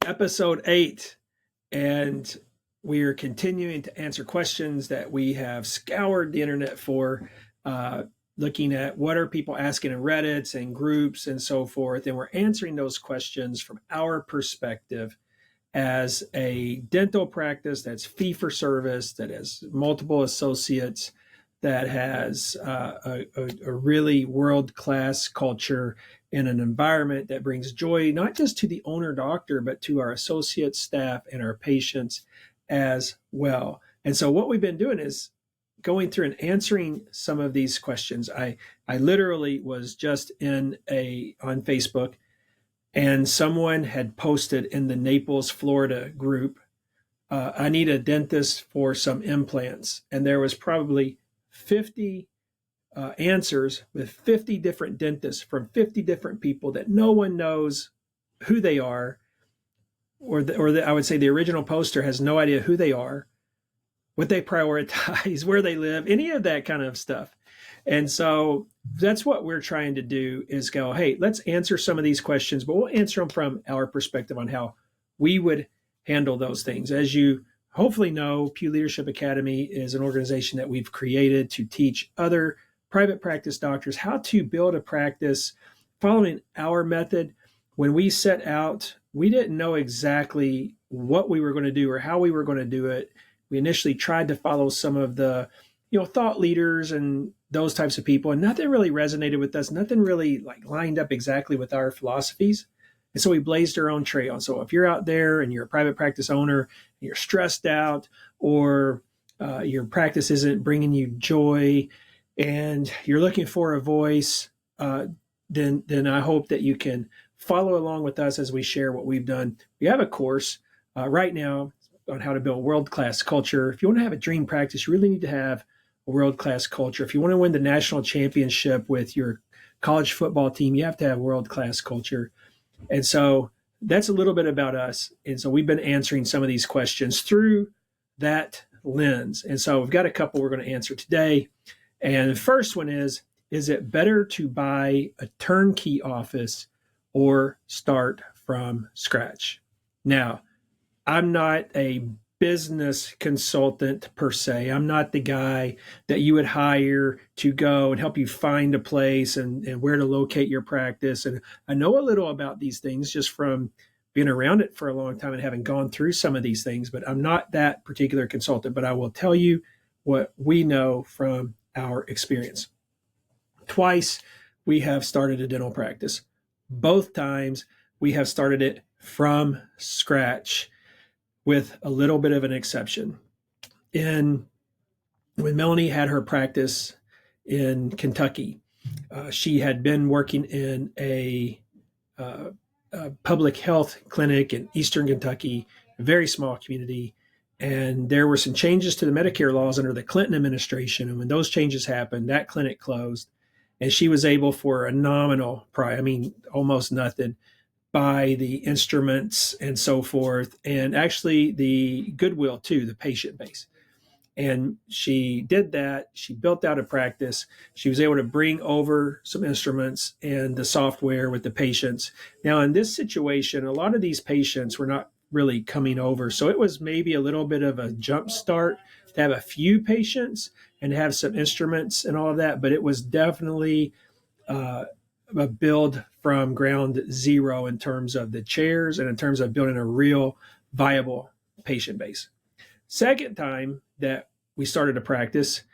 episode 8, and we are continuing to answer questions that we have scoured the internet for, looking at what are people asking in Reddits and groups and so forth, and we're answering those questions from our perspective as a dental practice that's fee for service, that has multiple associates, that has a really world-class culture in an environment that brings joy, not just to the owner doctor, but to our associates, staff, and our patients as well. And so what we've been doing is going through and answering some of these questions. I literally was just on Facebook, and someone had posted in the Naples, Florida group, I need a dentist for some implants. And there was probably 50 answers with 50 different dentists from 50 different people that no one knows who they are, I would say the original poster has no idea who they are, what they prioritize, where they live, any of that kind of stuff. And so that's what we're trying to do, is go, hey, let's answer some of these questions, but we'll answer them from our perspective on how we would handle those things. As you hopefully know, Pugh Leadership Academy is an organization that we've created to teach other private practice doctors how to build a practice following our method. When we set out, we didn't know exactly what we were going to do or how we were going to do it. We initially tried to follow some of the, thought leaders and those types of people, and nothing really resonated with us. Nothing really lined up exactly with our philosophies. And so we blazed our own trail. So if you're out there and you're a private practice owner, and you're stressed out, or your practice isn't bringing you joy, and you're looking for a voice, then I hope that you can follow along with us as we share what we've done. We have a course right now on how to build world-class culture. If you want to have a dream practice, you really need to have a world-class culture. If you want to win the national championship with your college football team, you have to have world-class culture. And so that's a little bit about us. And so we've been answering some of these questions through that lens. And so we've got a couple we're going to answer today. And the first one is it better to buy a turnkey office or start from scratch? Now, I'm not a business consultant per se. I'm not the guy that you would hire to go and help you find a place and where to locate your practice. And I know a little about these things just from being around it for a long time and having gone through some of these things, but I'm not that particular consultant. But I will tell you what we know from our experience. Twice we have started a dental practice. Both times we have started it from scratch, with a little bit of an exception. When Melanie had her practice in Kentucky, she had been working in a public health clinic in Eastern Kentucky, a very small community, and there were some changes to the Medicare laws under the Clinton administration. And when those changes happened, that clinic closed, and she was able, for a nominal price, almost nothing, buy the instruments and so forth, and actually the goodwill too, the patient base. And she did that. She built out a practice. She was able to bring over some instruments and the software with the patients. Now, in this situation, a lot of these patients were not really coming over. So it was maybe a little bit of a jump start to have a few patients and have some instruments and all of that. But it was definitely a build from ground zero in terms of the chairs and in terms of building a real viable patient base. Second time that we started a practice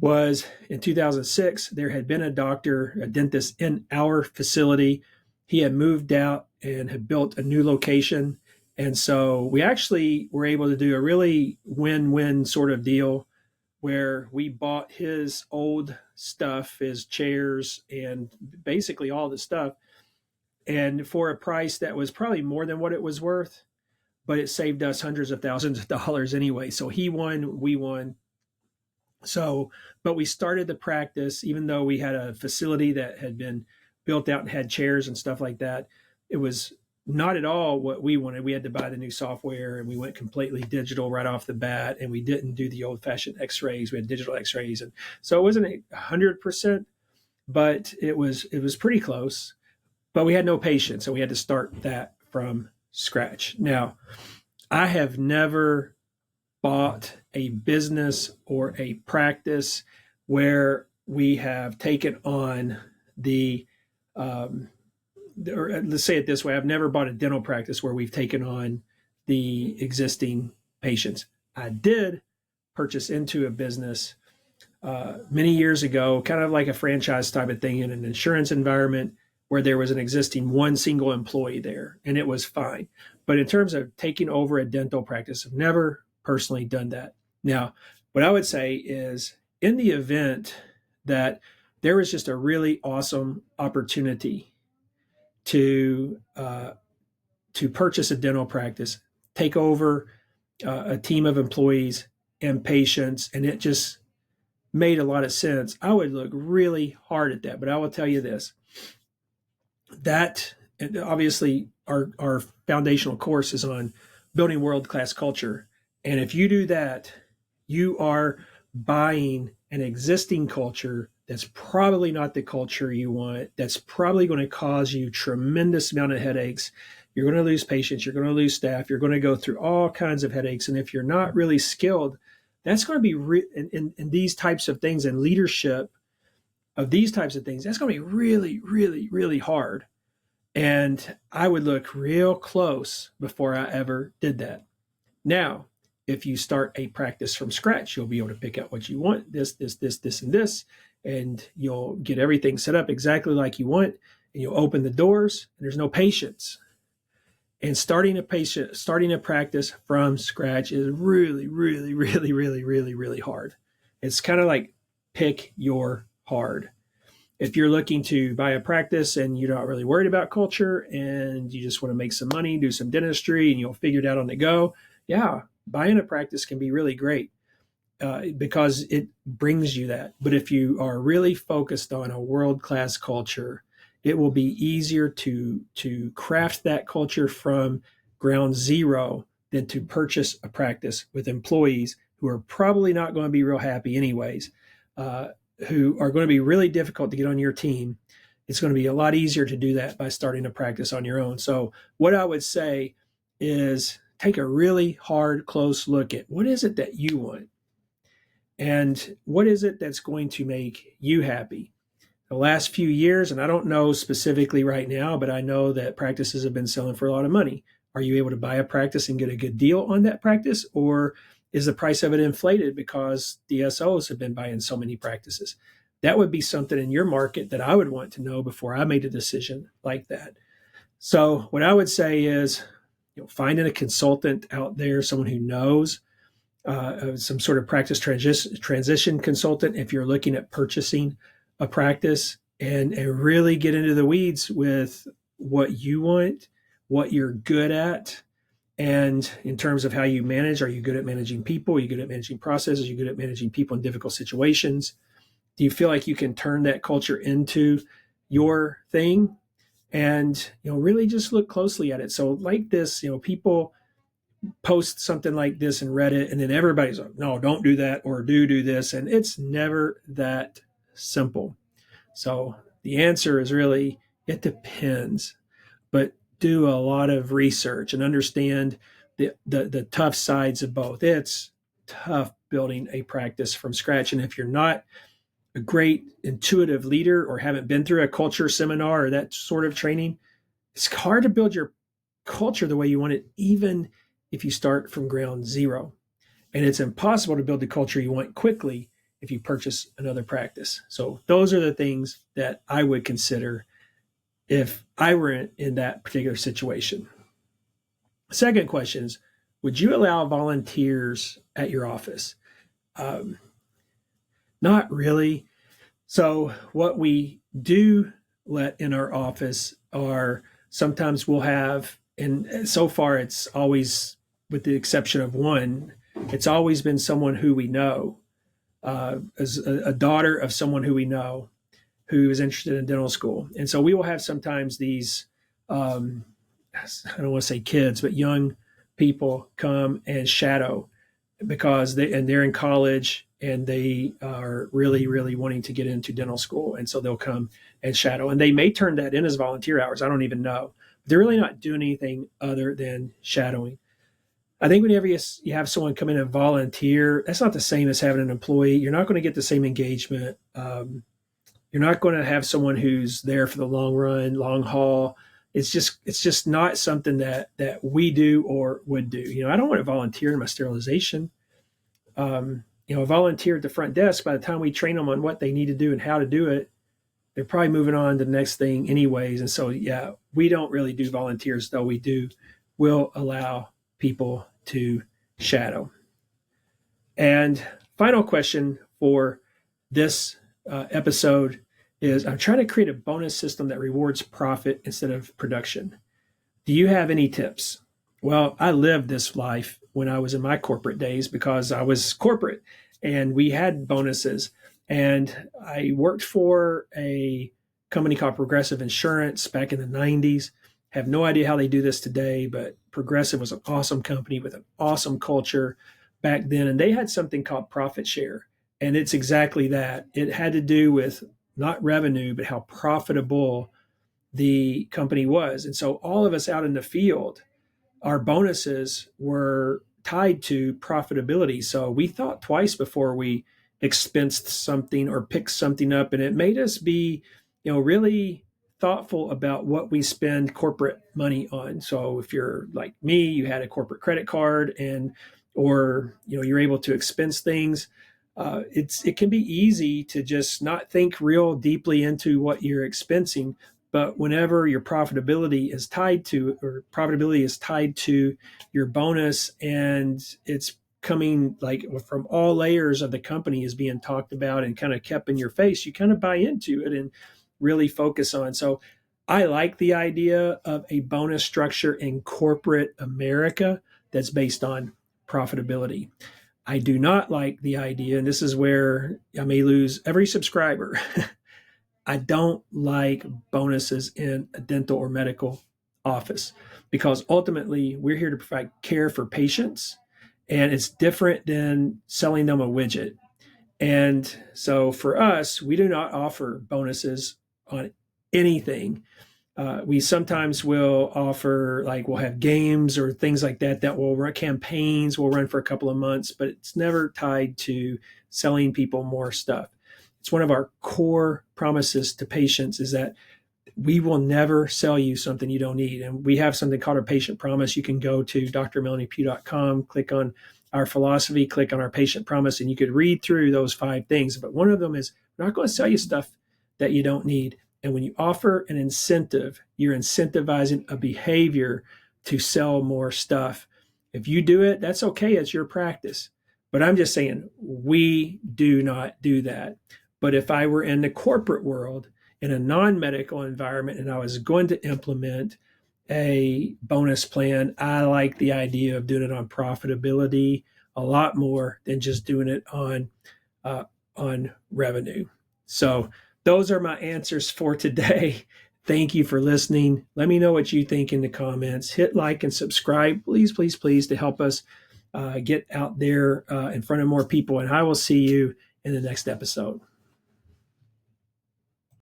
was in 2006. There had been a dentist in our facility. He had moved out and had built a new location. And so we actually were able to do a really win-win sort of deal where we bought his old stuff, his chairs, and basically all the stuff, and for a price that was probably more than what it was worth, but it saved us hundreds of thousands of dollars anyway. So he won, we won. So, but we started the practice, even though we had a facility that had been built out and had chairs and stuff like that. It was not at all what we wanted. We had to buy the new software, and we went completely digital right off the bat, and we didn't do the old-fashioned x-rays. We had digital x-rays. And so it wasn't 100%, but it was pretty close. But we had no patience, so we had to start that from scratch. Now, I have never bought a business or a practice where we have taken on or let's say it this way, I've never bought a dental practice where we've taken on the existing patients. I did purchase into a business many years ago, kind of like a franchise type of thing in an insurance environment where there was an existing one single employee there, and it was fine. But in terms of taking over a dental practice, I've never personally done that. Now, what I would say is in the event that there was just a really awesome opportunity to purchase a dental practice, take over a team of employees and patients, and it just made a lot of sense, I would look really hard at that. But I will tell you this, that obviously our foundational course is on building world-class culture. And if you do that, you are buying an existing culture that's probably not the culture you want, that's probably going to cause you tremendous amount of headaches. You're going to lose patients, you're going to lose staff, you're going to go through all kinds of headaches. And if you're not really skilled, that's going to be in these types of things, and leadership of these types of things, that's going to be really, really, really hard. And I would look real close before I ever did that. Now, if you start a practice from scratch, you'll be able to pick out what you want, this, and this, and you'll get everything set up exactly like you want, and you'll open the doors, and there's no patience. And starting a practice from scratch is really, really, really, really, really, really hard. It's kind of like pick your hard. If you're looking to buy a practice and you're not really worried about culture and you just want to make some money, do some dentistry, and you'll figure it out on the go, yeah, buying a practice can be really great because it brings you that. But if you are really focused on a world-class culture, it will be easier to craft that culture from ground zero than to purchase a practice with employees who are probably not going to be real happy anyways, who are going to be really difficult to get on your team. It's going to be a lot easier to do that by starting a practice on your own. So what I would say is take a really hard, close look at what is it that you want and what is it that's going to make you happy. The last few years, and I don't know specifically right now, but I know that practices have been selling for a lot of money. Are you able to buy a practice and get a good deal on that practice? Or is the price of it inflated because DSOs have been buying so many practices? That would be something in your market that I would want to know before I made a decision like that. So what I would say is, finding a consultant out there, someone who knows, some sort of practice transition consultant if you're looking at purchasing a practice, and really get into the weeds with what you want, what you're good at, and in terms of how you manage. Are you good at managing people? Are you good at managing processes? Are you good at managing people in difficult situations? Do you feel like you can turn that culture into your thing? And really just look closely at it. So like this, people post something like this in Reddit, and then everybody's like, no, don't do that, or do this. And it's never that simple. So the answer is really, it depends, but do a lot of research and understand the tough sides of both. It's tough building a practice from scratch. And if you're not a great intuitive leader or haven't been through a culture seminar or that sort of training, it's hard to build your culture the way you want it, even if you start from ground zero. And it's impossible to build the culture you want quickly if you purchase another practice. So those are the things that I would consider if I were in that particular situation. Second question is, would you allow volunteers at your office? Not really. So what we do let in our office are sometimes we'll have, and so far it's always, with the exception of one, it's always been someone who we know, as a daughter of someone who we know who is interested in dental school. And so we will have sometimes these, I don't want to say kids, but young people come and shadow because they're in college and they are really, really wanting to get into dental school. And so they'll come and shadow, and they may turn that in as volunteer hours. I don't even know, they're really not doing anything other than shadowing. I think whenever you have someone come in and volunteer, that's not the same as having an employee. You're not going to get the same engagement. You're not going to have someone who's there for the long run, long haul. It's just not something that we do or would do. I don't want to volunteer in my sterilization. Volunteer at the front desk. By the time we train them on what they need to do and how to do it, they're probably moving on to the next thing anyways. And so, yeah, we don't really do volunteers, though we'll allow people to shadow. And final question for this episode is, I'm trying to create a bonus system that rewards profit instead of production. Do you have any tips? Well, I lived this life when I was in my corporate days because I was corporate and we had bonuses. And I worked for a company called Progressive Insurance back in the 90s. Have no idea how they do this today, but Progressive was an awesome company with an awesome culture back then. And they had something called profit share. And it's exactly that. It had to do with not revenue, but how profitable the company was. And so all of us out in the field, our bonuses were tied to profitability. So we thought twice before we expensed something or picked something up. And it made us be, really thoughtful about what we spend corporate money on. So if you're like me, you had a corporate credit card or you're able to expense things. It can be easy to just not think real deeply into what you're expensing. But whenever your profitability is tied to your bonus, and it's coming like from all layers of the company is being talked about and kind of kept in your face, you kind of buy into it and really focus on. So I like the idea of a bonus structure in corporate America that's based on profitability. I do not like the idea, and this is where I may lose every subscriber. I don't like bonuses in a dental or medical office because ultimately we're here to provide care for patients, and it's different than selling them a widget. And so for us, we do not offer bonuses on anything. We sometimes will offer, like we'll have games or things like that will run campaigns, will run for a couple of months, but it's never tied to selling people more stuff. It's one of our core promises to patients is that we will never sell you something you don't need. And we have something called our patient promise. You can go to drmelaniepugh.com, click on our philosophy, click on our patient promise, and you could read through those 5 things. But one of them is we're not going to sell you stuff that you don't need. And when you offer an incentive, you're incentivizing a behavior to sell more stuff. If you do it, that's okay. It's your practice. But I'm just saying, we do not do that. But if I were in the corporate world, in a non-medical environment, and I was going to implement a bonus plan, I like the idea of doing it on profitability a lot more than just doing it on revenue. So those are my answers for today. Thank you for listening. Let me know what you think in the comments. Hit like and subscribe, please, please, please, to help us get out there in front of more people. And I will see you in the next episode.